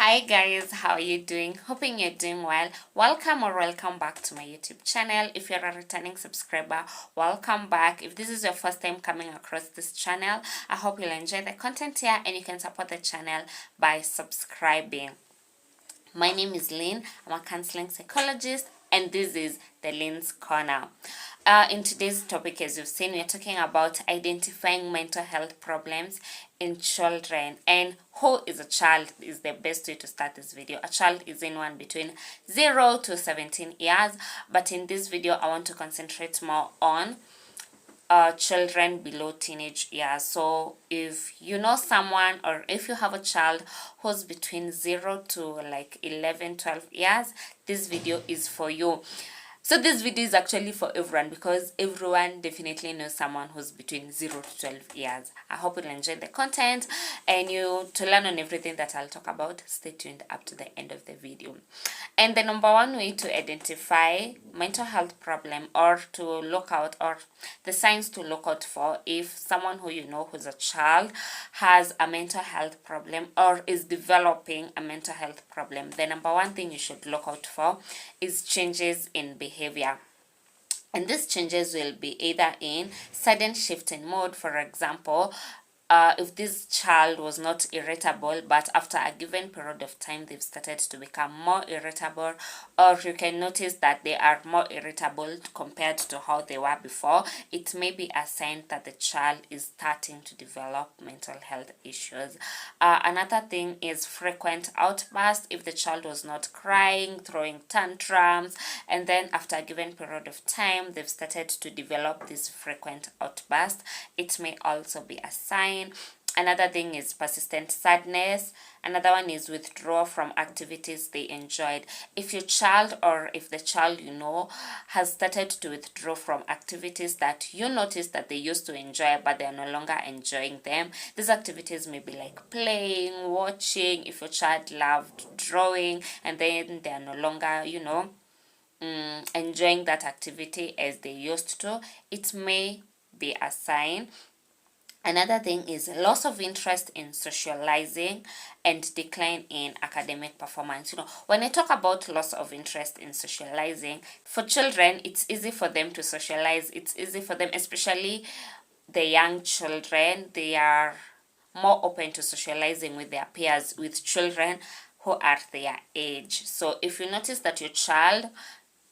Hi guys, how are you doing? Hoping you're doing well. Welcome or welcome back to my YouTube channel. If you're a returning subscriber, welcome back. If this is your first time coming across this channel, I hope you'll enjoy the content here and you can support the channel by subscribing. My name is Lynn. I'm a counseling psychologist and this is the Lynn's Corner. In today's topic, as you've seen, we're talking about identifying mental health problems in children. And who is a child is the best way to start this video. A child is anyone between 0 to 17 years. But in this video, I want to concentrate more on children below teenage years. So if you know someone or if you have a child who's between 0 to like 11, 12 years, this video is for you. So this video is actually for everyone because everyone definitely knows someone who's between 0 to 12 years. I hope you'll enjoy the content and to learn on everything that I'll talk about. Stay tuned up to the end of the video. And the number one way to identify mental health problem or to look out, or the signs to look out for if someone who you know who's a child has a mental health problem or is developing a mental health problem, the number one thing you should look out for is changes in behavior. And these changes will be either in sudden shift in mood. For example, if this child was not irritable, but after a given period of time they've started to become more irritable, or you can notice that they are more irritable compared to how they were before, it may be a sign that the child is starting to develop mental health issues. Another thing is frequent outbursts. If the child was not crying, throwing tantrums, and then after a given period of time they've started to develop this frequent outburst, it may also be a sign. Another thing is persistent sadness. Another one is withdrawal from activities they enjoyed. If your child or if the child you know has started to withdraw from activities that you noticed that they used to enjoy but they are no longer enjoying them, these activities may be like playing, watching. If your child loved drawing and then they are no longer, enjoying that activity as they used to, it may be a sign. Another thing is loss of interest in socializing and decline in academic performance. When I talk about loss of interest in socializing, for children, it's easy for them to socialize. It's easy for them, especially the young children. They are more open to socializing with their peers, with children who are their age. So if you notice that your child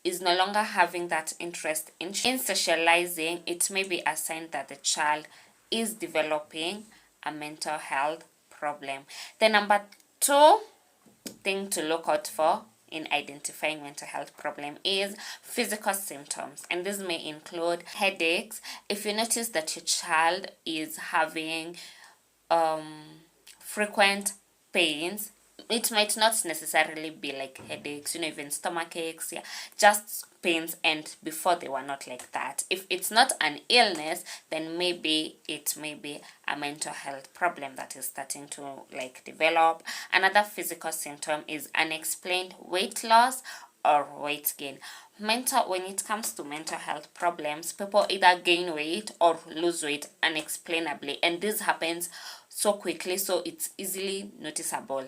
is no longer having that interest in socializing, it may be a sign that the child is developing a mental health problem. The number two thing to look out for in identifying mental health problem is physical symptoms, and this may include headaches. If you notice that your child is having frequent pains, it might not necessarily be like headaches, even stomach aches, just pains, and before they were not like that. If it's not an illness, then maybe it may be a mental health problem that is starting to develop. Another physical symptom is unexplained weight loss or weight gain. When it comes to mental health problems, people either gain weight or lose weight unexplainably, and this happens so quickly, so it's easily noticeable.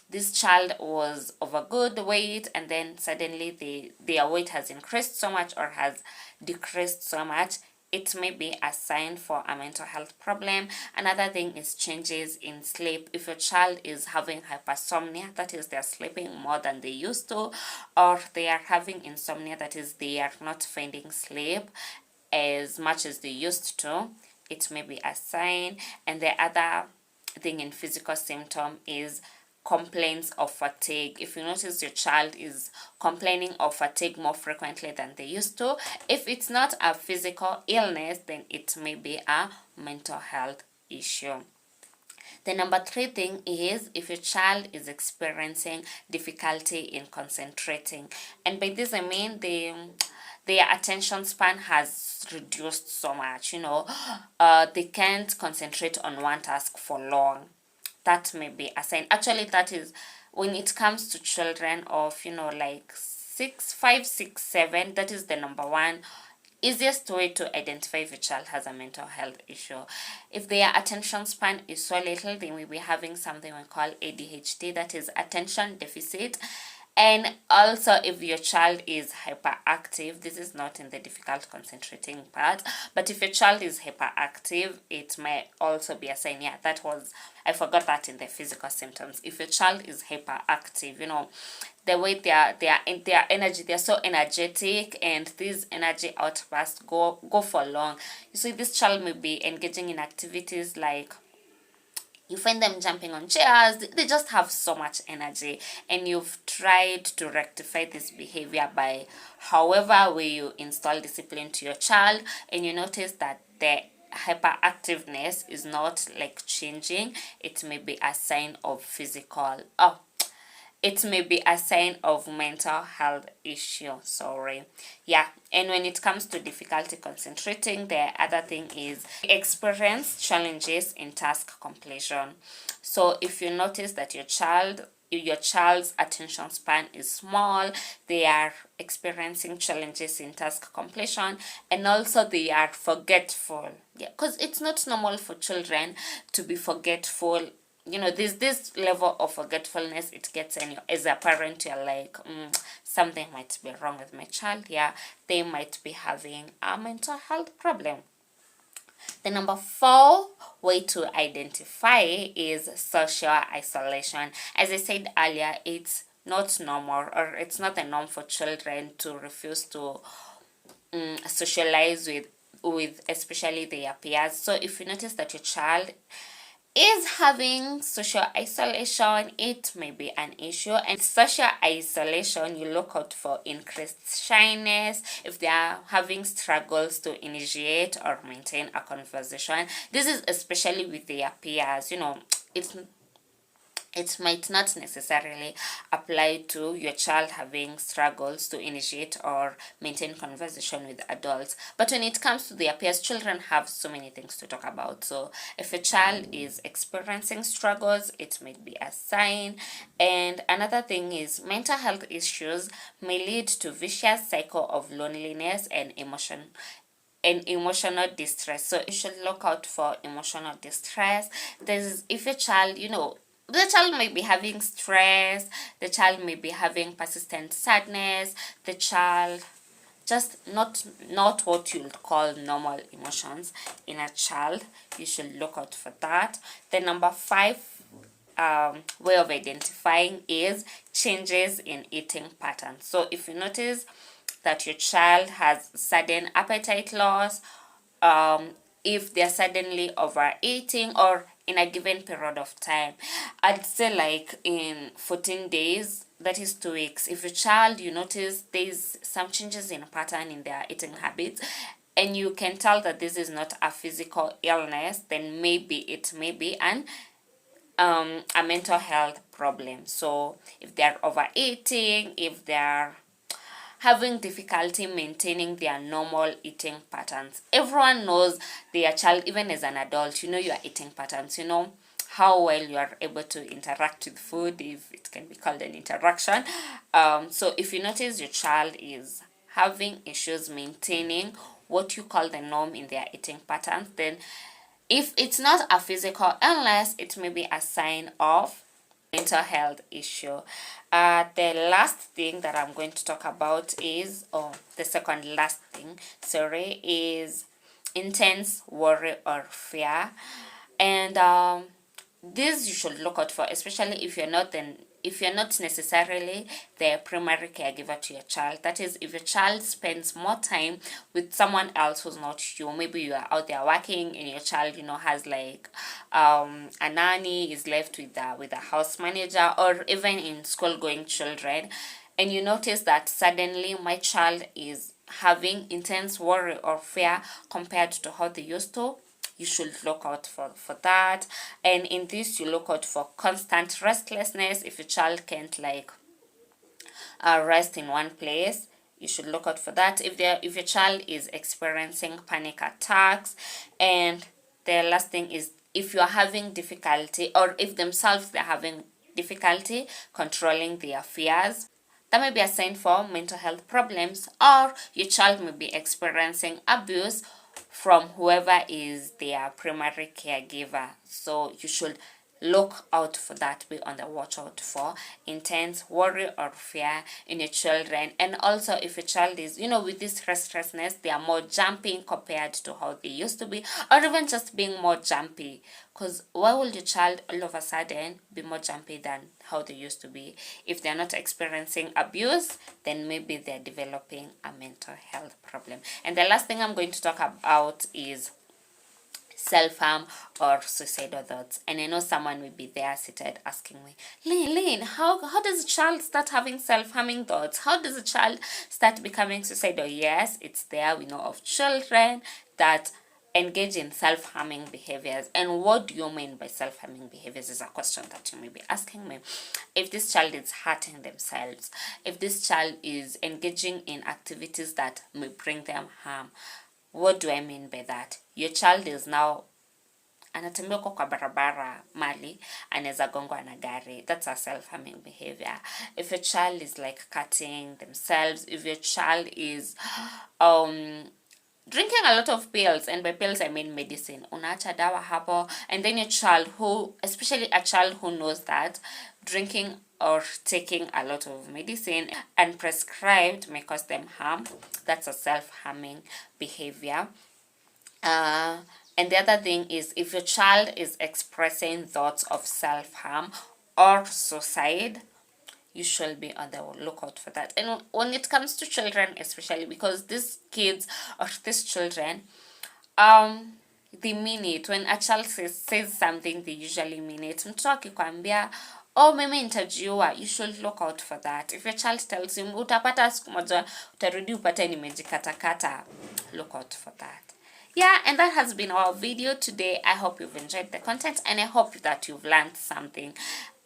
This child was over good weight and then suddenly their weight has increased so much or has decreased so much. It may be a sign for a mental health problem. Another thing is changes in sleep. If your child is having hypersomnia, that is they're sleeping more than they used to, or they are having insomnia, that is they are not finding sleep as much as they used to, it may be a sign. And the other thing in physical symptom is complaints of fatigue. If you notice your child is complaining of fatigue more frequently than they used to, if it's not a physical illness, then it may be a mental health issue. The number three thing is if your child is experiencing difficulty in concentrating, and by this I mean their attention span has reduced so much. They can't concentrate on one task for long. That may be a sign. Actually, that is when it comes to children of 5, 6, 7, that is the number one easiest way to identify if a child has a mental health issue. If their attention span is so little, they may be having something we call ADHD, that is attention deficit. And also, if your child is hyperactive, this is not in the difficult concentrating part, but if your child is hyperactive, it may also be a sign. Yeah, I forgot that in the physical symptoms. If your child is hyperactive, the way their energy, they're so energetic, and these energy outbursts go for long. You see, this child may be engaging in activities like, you find them jumping on chairs. They just have so much energy, and you've tried to rectify this behavior by however way you install discipline to your child, and you notice that the hyperactiveness is not like changing. It may be a sign of it may be a sign of mental health issue. Sorry. Yeah. And when it comes to difficulty concentrating, the other thing is experience challenges in task completion. So if you notice that your child's attention span is small, they are experiencing challenges in task completion, and also they are forgetful. Yeah, because it's not normal for children to be forgetful. This level of forgetfulness, it gets in you. As a parent, you're like, something might be wrong with my child. Yeah, they might be having a mental health problem. The number 4 way to identify is social isolation. As I said earlier, it's not normal, or it's not the norm for children to refuse to socialize with especially their peers. So if you notice that your child is having social isolation, it may be an issue. And social isolation, you look out for increased shyness. If they are having struggles to initiate or maintain a conversation, this is especially with their peers. It might not necessarily apply to your child having struggles to initiate or maintain conversation with adults. But when it comes to their peers, children have so many things to talk about. So if a child is experiencing struggles, it might be a sign. And another thing is mental health issues may lead to vicious cycle of loneliness and emotional distress. So you should look out for emotional distress. If a child, the child may be having stress, the child may be having persistent sadness, the child just not what you'd call normal emotions in a child. You should look out for that. The number 5 way of identifying is changes in eating patterns. So if you notice that your child has sudden appetite loss, if they're suddenly overeating, or in a given period of time, I'd say like in 14 days, that is 2 weeks, if your child, you notice there's some changes in pattern in their eating habits, and you can tell that this is not a physical illness, then maybe it may be a mental health problem. So if they're overeating, if they're having difficulty maintaining their normal eating patterns. Everyone knows their child, even as an adult, your eating patterns, how well you are able to interact with food, if it can be called an interaction. So if you notice your child is having issues maintaining what you call the norm in their eating patterns, then if it's not a physical illness, it may be a sign of mental health issue. The last thing that I'm going to talk about is, the second last thing, is intense worry or fear. And this you should look out for, especially if you're not necessarily the primary caregiver to your child. That is, if your child spends more time with someone else who's not you, maybe you are out there working and your child, has like a nanny, is left with a house manager, or even in school going children, and you notice that suddenly my child is having intense worry or fear compared to how they used to, you should look out for that. And in this, you look out for constant restlessness. If your child can't rest in one place, you should look out for that. If your child is experiencing panic attacks. And the last thing is, if you're having difficulty, or if themselves they're having difficulty controlling their fears. that may be a sign for mental health problems, or your child may be experiencing abuse from whoever is their primary caregiver. So you should look out for that. Be on the watch out for intense worry or fear in your children. And also, if your child is, with this restlessness, they are more jumpy compared to how they used to be, or even just being more jumpy. Because why would your child all of a sudden be more jumpy than how they used to be? If they're not experiencing abuse, then maybe they're developing a mental health problem. And the last thing I'm going to talk about is self-harm or suicidal thoughts. And I know someone will be there seated asking me, Lynn, how does a child start having self-harming thoughts? How does a child start becoming suicidal? Yes, it's there. We know of children that engage in self-harming behaviors. And what do you mean by self-harming behaviors is a question that you may be asking me. If this child is hurting themselves, if this child is engaging in activities that may bring them harm, what do I mean by that? Your child is now anatembea kwa barabara mali, anaweza gongwa na gari. That's a self-harming behavior. If your child is like cutting themselves, if your child is drinking a lot of pills, and by pills I mean medicine, unaacha dawa hapo, and then your child especially a child who knows that drinking or taking a lot of medicine unprescribed may cause them harm, that's a self-harming behavior. And the other thing is, if your child is expressing thoughts of self-harm or suicide, you should be on the lookout for that. And when it comes to children, especially because these kids or these children, they mean it. When a child says something, they usually mean it. Mtoto akikwambia, oh, mimi nitajiua, you should look out for that. If your child tells you, utapata siku moja utarudi upate nimejikatakata, look out for that. Yeah, and that has been our video today. I hope you've enjoyed the content, and I hope that you've learned something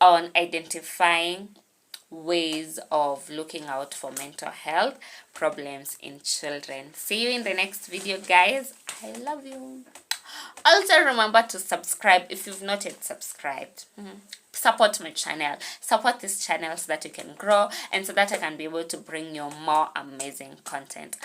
on identifying ways of looking out for mental health problems in children. See you in the next video, guys. I love you. Also, remember to subscribe if you've not yet subscribed. Support my channel. Support this channel so that you can grow and so that I can be able to bring you more amazing content.